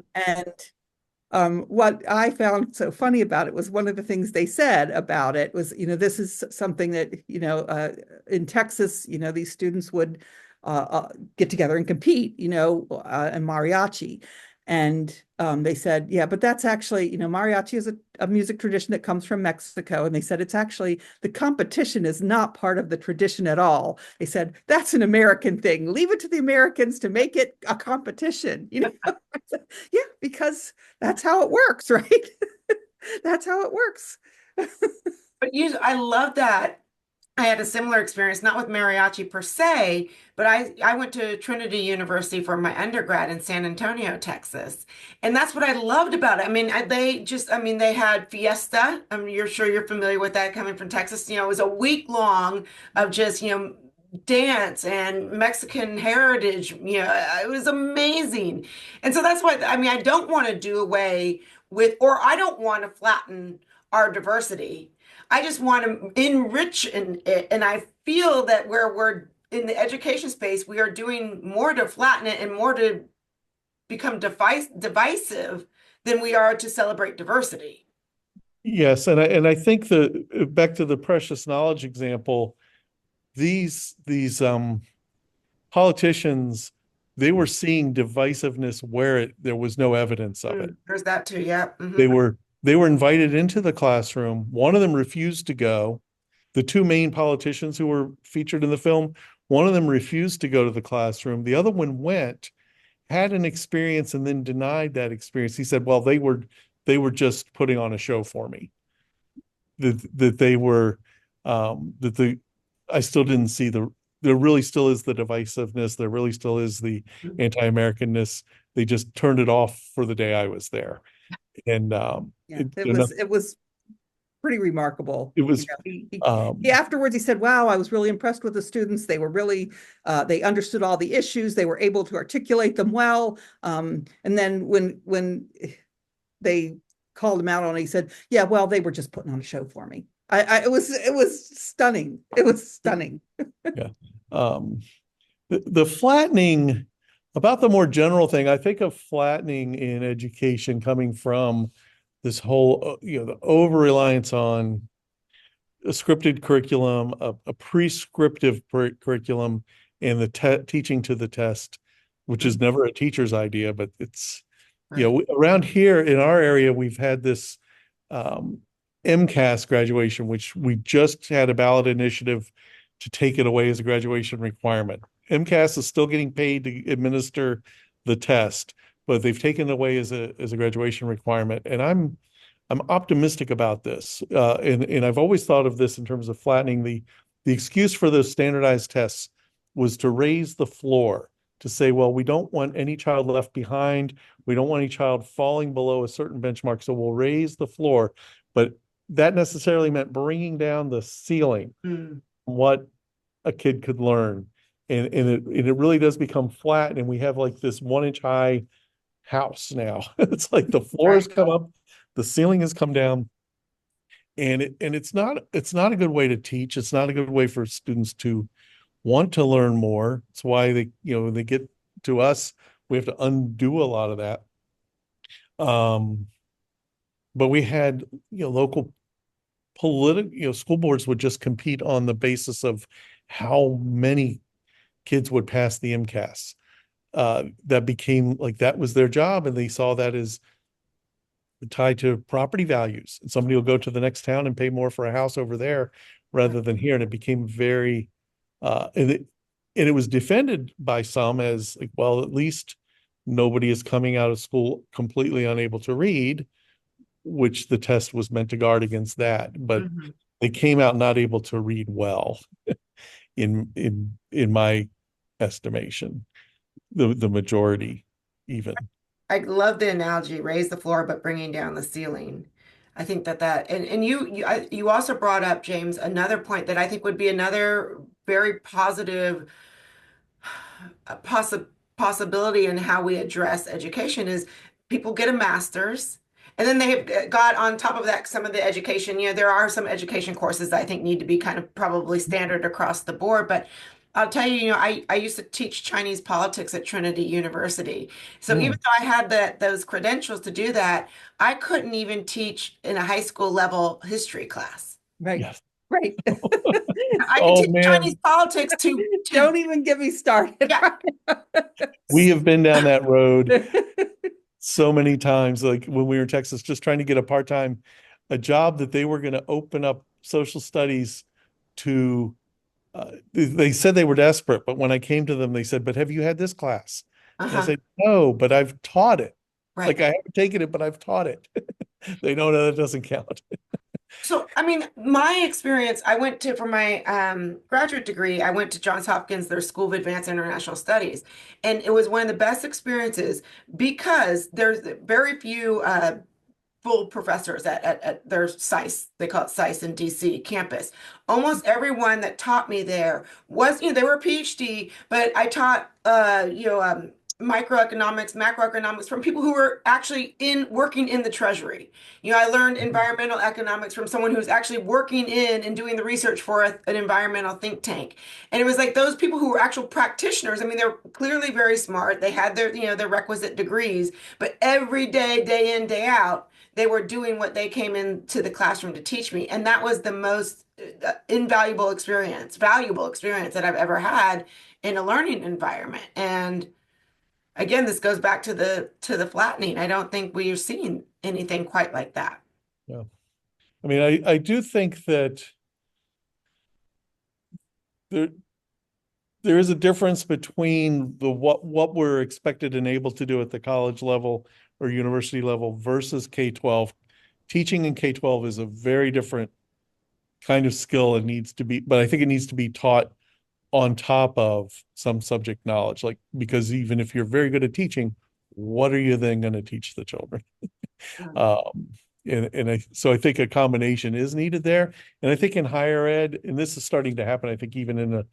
And what I found so funny about it was one of the things they said about it was, this is something that, in Texas, these students would get together and compete, in mariachi. And they said, yeah, but that's actually, mariachi is a music tradition that comes from Mexico. And they said, it's actually, the competition is not part of the tradition at all. They said, that's an American thing. Leave it to the Americans to make it a competition. Yeah, because that's how it works, right? That's how it works. But I love that. I had a similar experience, not with mariachi per se, but I went to Trinity University for my undergrad in San Antonio, Texas. And that's what I loved about it. I mean, they had fiesta. You're sure you're familiar with that coming from Texas. It was a week long of just, dance and Mexican heritage. It was amazing. And so that's why, I don't want to do away with, or I don't want to flatten our diversity. I just want to enrich it. And I feel that where we're in the education space, we are doing more to flatten it and more to become divisive than we are to celebrate diversity. Yes. And I think back to the precious knowledge example, these politicians, they were seeing divisiveness where there was no evidence of it. There's that too. Yeah. Mm-hmm. They were invited into the classroom. One of them refused to go. The two main politicians who were featured in the film, one of them refused to go to the classroom. The other one went, had an experience, and then denied that experience. He said, well, they were just putting on a show for me. I still didn't see there really still is the divisiveness. There really still is the anti-Americanness. They just turned it off for the day I was there. And it was pretty remarkable. It was he afterwards he said, wow, I was really impressed with the students. They were really they understood all the issues. They were able to articulate them well. And then when they called him out on it, he said, yeah, well, they were just putting on a show for me. It was stunning. It was stunning. Yeah. The flattening, about the more general thing, I think of flattening in education coming from this whole, the over-reliance on a scripted curriculum, a prescriptive curriculum, and the teaching to the test, which is never a teacher's idea, but it's, around here in our area, we've had this MCAS graduation, which we just had a ballot initiative to take it away as a graduation requirement. MCAS is still getting paid to administer the test, but they've taken it away as a graduation requirement. And I'm optimistic about this. And I've always thought of this in terms of flattening the excuse for those standardized tests was to raise the floor, to say, well, we don't want any child left behind. We don't want any child falling below a certain benchmark. So we'll raise the floor. But that necessarily meant bringing down the ceiling, what a kid could learn. And it really does become flat. And we have like this 1-inch high house now. It's like the floor has come up, the ceiling has come down. And it's not a good way to teach. It's not a good way for students to want to learn more. It's why when they get to us, we have to undo a lot of that. But we had, local political, school boards would just compete on the basis of how many kids would pass the MCAS. That became like, that was their job. And they saw that as tied to property values. And somebody will go to the next town and pay more for a house over there rather than here. And it became very, and it was defended by some as like, well, at least nobody is coming out of school completely unable to read, which the test was meant to guard against that. But they came out not able to read well, in my estimation, the majority even. I love the analogy, raise the floor, but bringing down the ceiling. I think and you also brought up, James, another point that I think would be another very positive possibility in how we address education is people get a master's, and then they have got on top of that some of the education. There are some education courses that I think need to be kind of probably standard across the board, but I'll tell you, I used to teach Chinese politics at Trinity University. So even though I had those credentials to do that, I couldn't even teach in a high school level history class. Right. Yes. Right. I can teach Chinese politics to Don't even get me started. Yeah. We have been down that road so many times, like when we were in Texas, just trying to get a job that they were going to open up social studies to. They said they were desperate, but when I came to them, they said, but have you had this class? And I said, no, but I've taught it. Right. Like I haven't taken it, but I've taught it. They know that doesn't count. So, I mean, my experience, for my graduate degree, I went to Johns Hopkins, their School of Advanced International Studies. And it was one of the best experiences because there's very few full professors at their SICE, they call it SICE in DC campus. Almost everyone that taught me there was, they were a PhD, but I taught, microeconomics, macroeconomics from people who were actually working in the Treasury. I learned environmental economics from someone who's actually working in and doing the research for an environmental think tank. And it was like those people who were actual practitioners. I mean, they're clearly very smart. They had their requisite degrees, but every day, day in, day out, they were doing what they came into the classroom to teach me. And that was the most valuable experience that I've ever had in a learning environment. And again, this goes back to the flattening. I don't think we've seen anything quite like that. Yeah. I mean, I do think that there is a difference between what we're expected and able to do at the college level or university level versus K-12. Teaching in K-12 is a very different kind of skill and but I think it needs to be taught on top of some subject knowledge, because even if you're very good at teaching, what are you then going to teach the children? So I think a combination is needed there. And I think in higher ed, and this is starting to happen, I think even in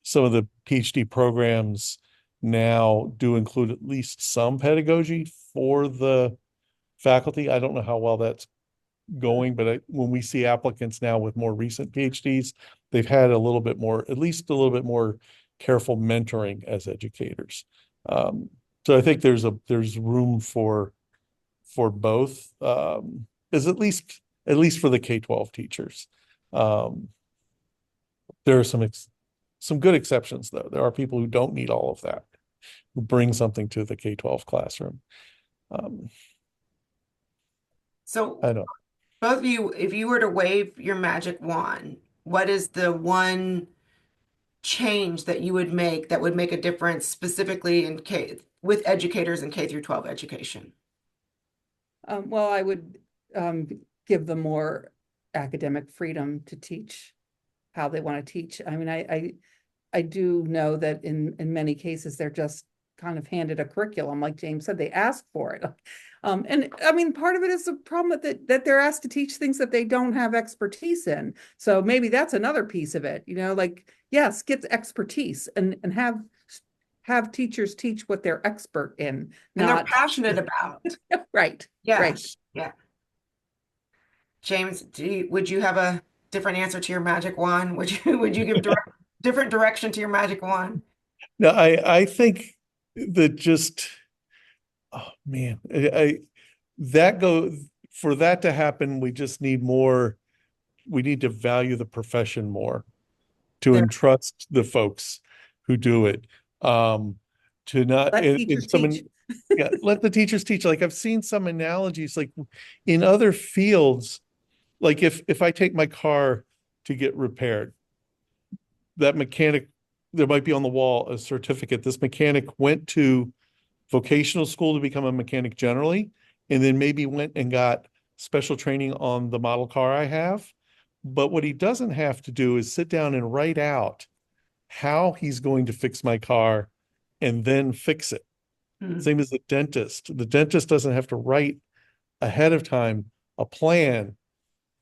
some of the PhD programs now do include at least some pedagogy for the faculty. I don't know how well that's going, but when we see applicants now with more recent PhDs, they've had at least a little bit more careful mentoring as educators. So I think there's room for both, as at least for the K-12 teachers. There are some good exceptions, though. There are people who don't need all of that, who bring something to the K-12 classroom. So I don't. Both of you, if you were to wave your magic wand, what is the one change that you would make that would make a difference specifically with educators in K through 12 education? Well, I would give them more academic freedom to teach how they want to teach. I mean, I I do know that in many cases, they're just kind of handed a curriculum, like James said, they ask for it. And I mean, part of it is the problem that they're asked to teach things that they don't have expertise in. So maybe that's another piece of it, like, yes, get expertise and have teachers teach what they're expert in, and they're passionate about. Right. Yeah. Right. Yeah. James, would you have a different answer to your magic wand? Would you give different direction to your magic wand? No, I think that just, oh man, for that to happen, we just need more. We need to value the profession more, to entrust the folks who do it. To not Let teachers teach. Yeah, let the teachers teach. Like, I've seen some analogies, like in other fields, like if I take my car to get repaired, that mechanic, there might be on the wall a certificate. This mechanic went to vocational school to become a mechanic generally, and then maybe went and got special training on the model car I have. But what he doesn't have to do is sit down and write out how he's going to fix my car and then fix it. Same as the dentist. The dentist doesn't have to write ahead of time a plan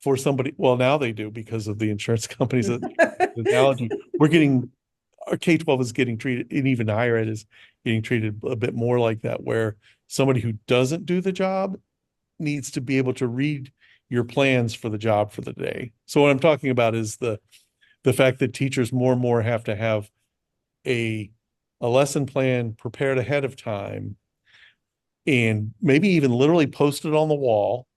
for somebody. Well, now they do because of the insurance companies. Analogy. Our K-12 is getting treated, and even higher ed is getting treated a bit more like that, where somebody who doesn't do the job needs to be able to read your plans for the job for the day. So what I'm talking about is the fact that teachers more and more have to have a lesson plan prepared ahead of time, and maybe even literally posted on the wall,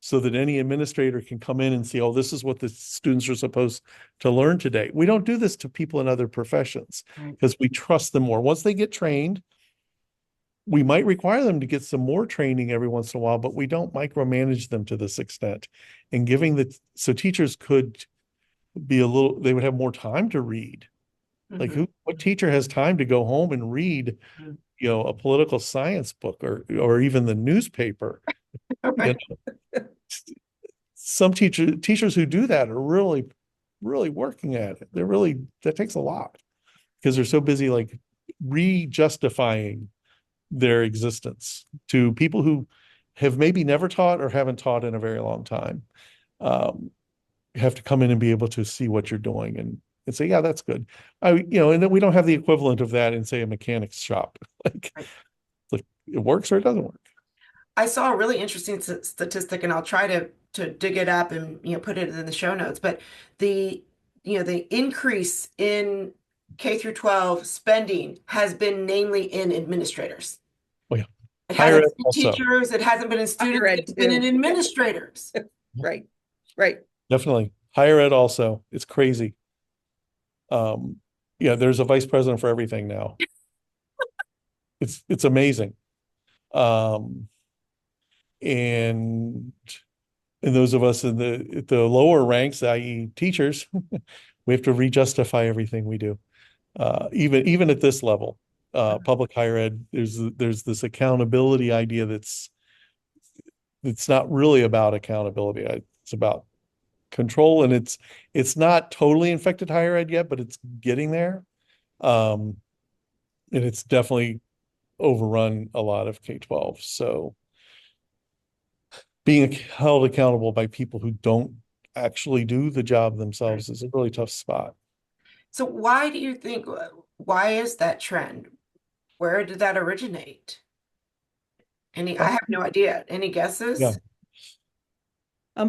so that any administrator can come in and see, oh, this is what the students are supposed to learn today. We don't do this to people in other professions because we trust them more. Once they get trained, we might require them to get some more training every once in a while, but we don't micromanage them to this extent. And so teachers could be they would have more time to read. Like, what teacher has time to go home and read, a political science book or even the newspaper? Some teachers who do that are really, really working at it. That takes a lot, because they're so busy, like, re-justifying their existence to people who have maybe never taught or haven't taught in a very long time. You have to come in and be able to see what you're doing and say, yeah, that's good. And then we don't have the equivalent of that in, say, a mechanic's shop. Like it works or it doesn't work. I saw a really interesting statistic, and I'll try to dig it up and put it in the show notes. But the increase in K through 12 spending has been namely in administrators. Oh yeah, it hasn't been teachers. It hasn't been in students. It's been in administrators. Right. Definitely higher ed also. It's crazy. There's a vice president for everything now. It's amazing. And those of us in the lower ranks, i.e. teachers, we have to re-justify everything we do. Even at this level, public higher ed, there's this accountability idea that's not really about accountability. It's about control, and it's not totally infected higher ed yet, but it's getting there. And it's definitely overrun a lot of K-12. So being held accountable by people who don't actually do the job themselves is a really tough spot. So why do you think, why is that trend? Where did that originate? I have no idea. Any guesses? Yeah.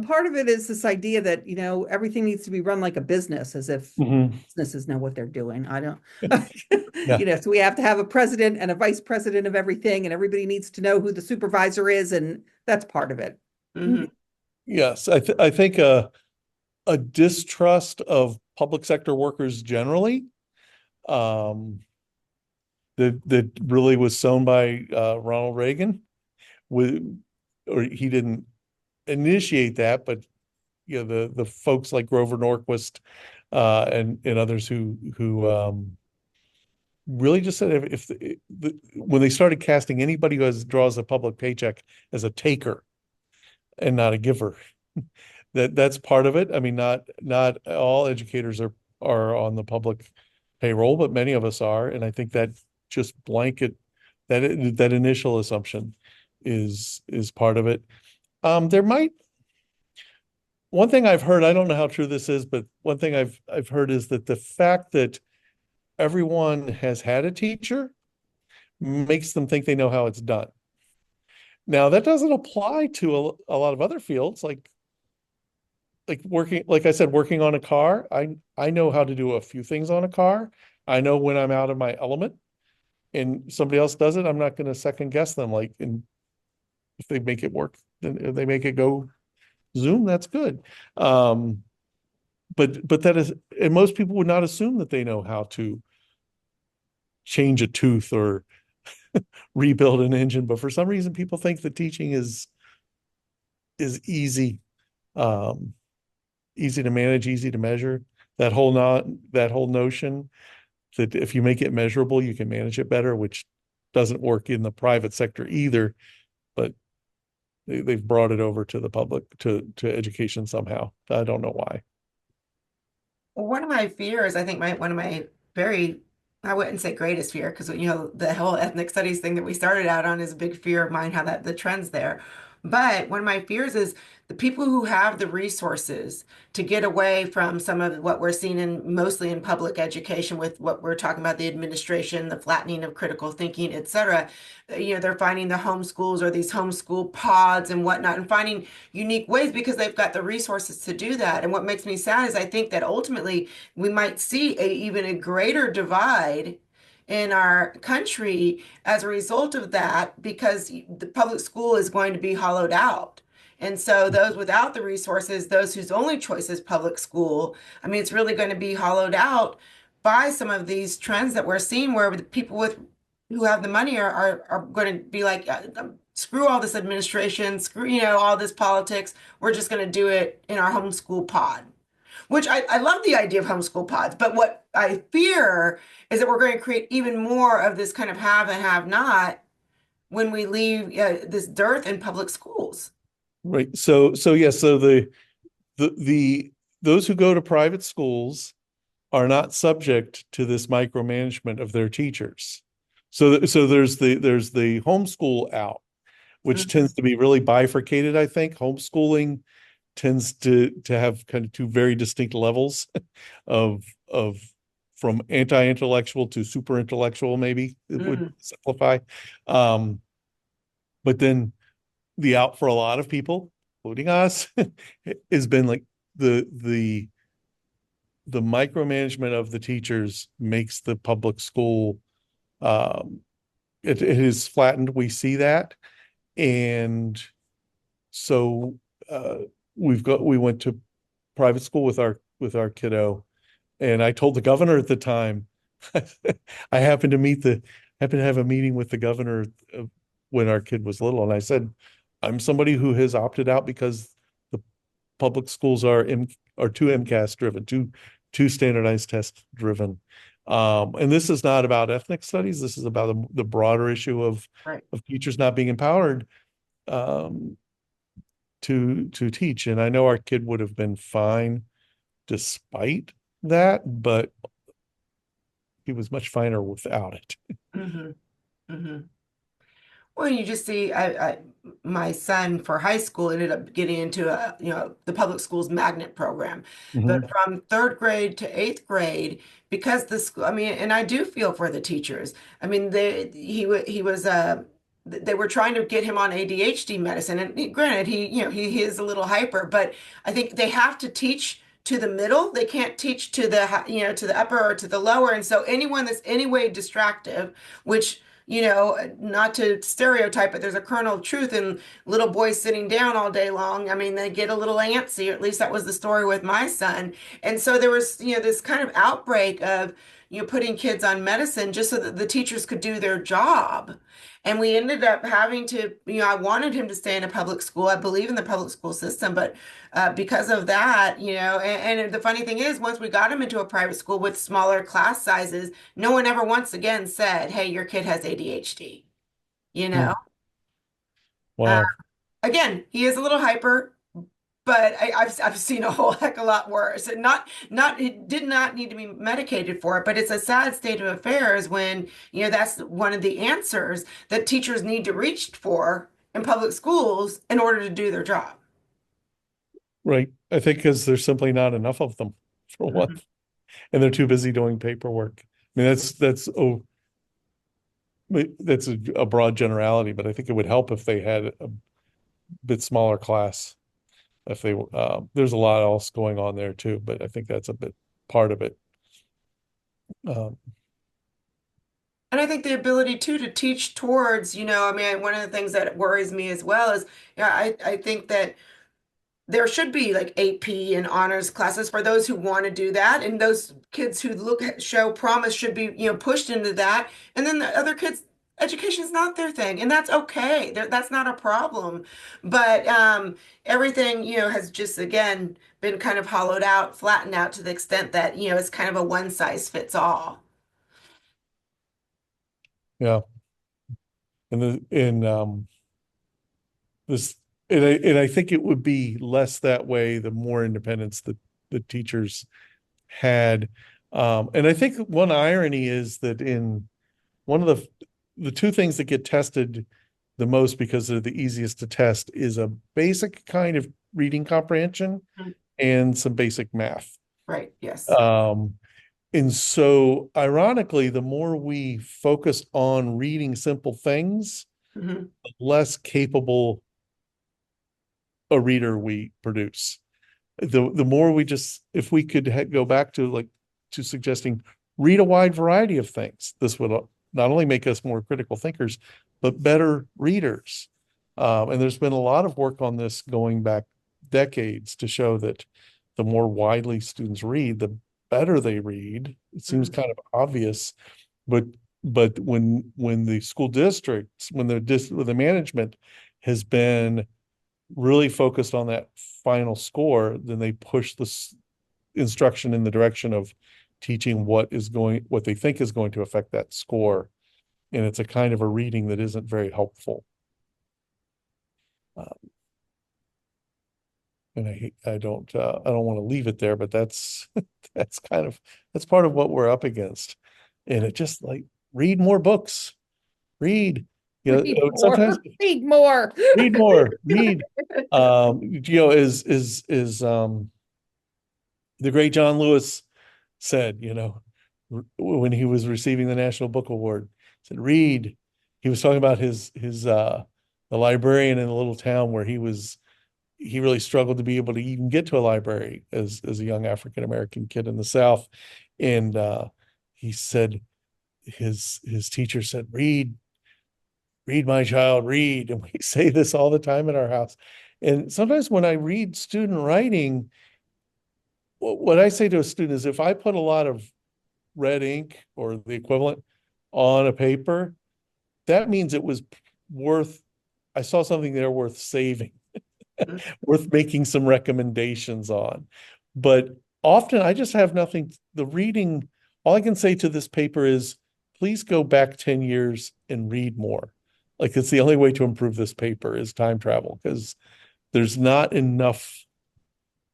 Part of it is this idea that, everything needs to be run like a business, as if businesses know what they're doing. I don't, so we have to have a president and a vice president of everything, and everybody needs to know who the supervisor is. And that's part of it. Yes. I think a distrust of public sector workers generally, that really was sown by Ronald Reagan, or he didn't initiate that, but the folks like Grover Norquist and others who really just said, when they started casting anybody who draws a public paycheck as a taker and not a giver, that's part of it. I mean, not all educators are on the public payroll, but many of us are. And I think that just blanket, that initial assumption is part of it. There might, one thing I've heard, I don't know how true this is, but one thing I've heard is that the fact that everyone has had a teacher makes them think they know how it's done. Now, that doesn't apply to a lot of other fields, like working, like I said, working on a car. I know how to do a few things on a car. I know when I'm out of my element, and somebody else does it, I'm not going to second guess them. Like, and if they make it work, then if they make it go Zoom, that's good. But that is, and most people would not assume that they know how to change a tooth or rebuild an engine. But for some reason, people think that teaching is easy, easy to manage, easy to measure. That whole notion that if you make it measurable, you can manage it better, which doesn't work in the private sector either. But they've brought it over to the public, to education somehow. I don't know why. Well, one of my fears, I think one of my very, I wouldn't say greatest fear, because the whole ethnic studies thing that we started out on is a big fear of mine, how that the trends there. But one of my fears is the people who have the resources to get away from some of what we're seeing mostly in public education with what we're talking about, the administration, the flattening of critical thinking, et cetera. They're finding the homeschools or these homeschool pods and whatnot and finding unique ways because they've got the resources to do that. And what makes me sad is I think that ultimately we might see even a greater divide in our country as a result of that, because the public school is going to be hollowed out. And so those without the resources, those whose only choice is public school, I mean, it's really going to be hollowed out by some of these trends that we're seeing, where the people who have the money are going to be like, screw all this administration, screw, all this politics. We're just going to do it in our homeschool pod. Which I love the idea of homeschool pods, but what I fear is that we're going to create even more of this kind of have and have not when we leave this dearth in public schools. Right. So yeah, so the those who go to private schools are not subject to this micromanagement of their teachers. So there's the homeschool out, which tends to be really bifurcated, I think. Homeschooling tends to have kind of two very distinct levels of from anti-intellectual to super intellectual, maybe it would simplify. But then the out for a lot of people, including us, has been like the micromanagement of the teachers makes the public school, it is flattened. We see that. And so we went to private school with our kiddo, and I told the governor at the time, I happened to have a meeting with the governor when our kid was little, and I said, I'm somebody who has opted out because the public schools are too MCAS driven, too standardized test driven. And this is not about ethnic studies. This is about the broader issue of teachers not being empowered to teach. And I know our kid would have been fine despite that, but he was much finer without it. Well, you just see, my son for high school ended up getting into the public schools magnet program, but from third grade to eighth grade, because the school, I mean, and I do feel for the teachers. I mean, they were trying to get him on ADHD medicine, and granted, he is a little hyper, but I think they have to teach to the middle. They can't teach to the upper or to the lower, and so anyone that's any way distractive, which not to stereotype, but there's a kernel of truth in little boys sitting down all day long. I mean, they get a little antsy, or at least that was the story with my son. And so there was, this kind of outbreak of, putting kids on medicine just so that the teachers could do their job. And we ended up having to, I wanted him to stay in a public school. I believe in the public school system, but because of that, and the funny thing is, once we got him into a private school with smaller class sizes, no one ever once again said, hey, your kid has ADHD, Wow. Again, he is a little hyper, but I've seen a whole heck of a lot worse. And it did not need to be medicated for it, but it's a sad state of affairs when, that's one of the answers that teachers need to reach for in public schools in order to do their job. Right. I think because there's simply not enough of them for one, Mhm. and they're too busy doing paperwork. I mean, that's a broad generality, but I think it would help if they had a bit smaller class. If they, there's a lot else going on there too, but I think that's a bit part of it. Um, And I think the ability too to teach towards, I mean, one of the things that worries me as well is, I think that there should be like AP and honors classes for those who want to do that, and those kids who show promise should be, pushed into that. And then the other kids, education is not their thing, and that's okay. That's not a problem. But everything, has just again been kind of hollowed out, flattened out to the extent that, it's kind of a one size fits all. yeah, and the in this and I think it would be less that way the more independence that the teachers had. And I think one irony is that in one of the two things that get tested the most because they're the easiest to test is a basic kind of reading comprehension Mhm. and some basic math. Right. Yes. Um, and so ironically, the more we focus on reading simple things, Mhm. the less capable a reader we produce. The more we just, if we could go back to to suggesting read a wide variety of things, this would not only make us more critical thinkers, but better readers. And there's been a lot of work on this going back decades to show that the more widely students read, the better they read. It seems Mhm. kind of obvious, but when the school districts, when the management has been really focused on that final score, then they push the instruction in the direction of teaching what they think is going to affect that score. And it's a kind of a reading that isn't very helpful. Uh, and I don't want to leave it there, but that's that's part of what we're up against. And it just like read more books, read, Read sometimes more. Read more. read more, read. Is the great John Lewis said, when he was receiving the National Book Award, said, read. He was talking about his the librarian in a little town where he really struggled to be able to even get to a library as a young African American kid in the South. And he said his teacher said, read, my child, read. And we say this all the time in our house. And sometimes when I read student writing, what I say to a student is if I put a lot of red ink or the equivalent on a paper, that means it was worth, I saw something there worth saving, Mhm. worth making some recommendations on. But often I just have nothing, the reading, all I can say to this paper is, please go back 10 years and read more. Like it's the only way to improve this paper is time travel because there's not enough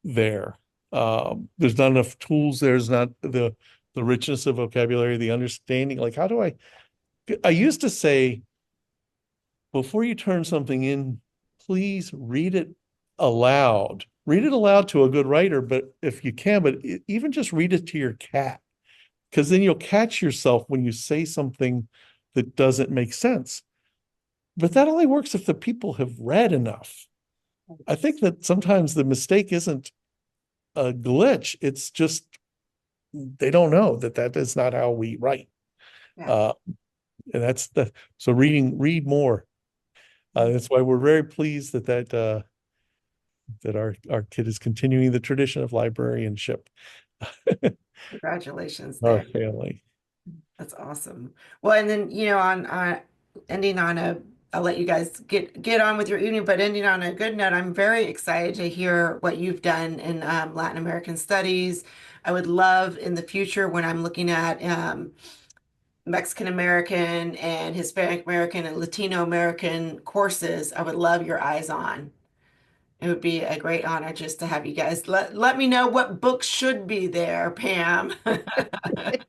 there. There's not enough tools. There's not the richness of vocabulary, the understanding. Like, how do I used to say, before you turn something in, please read it aloud. Read it aloud to a good writer, but if you can, but even just read it to your cat, because then you'll catch yourself when you say something that doesn't make sense. But that only works if the people have read enough. I think that sometimes the mistake isn't a glitch. It's just they don't know that is not how we write. Yeah. Uh, and so read more. That's why we're very pleased that our kid is continuing the tradition of librarianship. Congratulations Our there. family. That's awesome. Well, and then, on ending on I'll let you guys get on with your evening, but ending on a good note, I'm very excited to hear what you've done in Latin American studies. I would love in the future when I'm looking at Mexican American and Hispanic American and Latino American courses, I would love your eyes on. It would be a great honor just to have you guys. Let me know what books should be there, Pam. The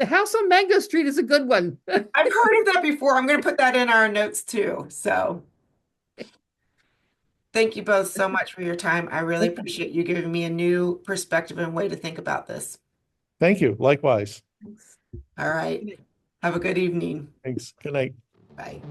House on Mango Street is a good one. I've heard of that before. I'm going to put that in our notes too. So thank you both so much for your time. I really appreciate you giving me a new perspective and way to think about this. Thank you. Likewise. All right. Have a good evening. Thanks. Good night. Bye.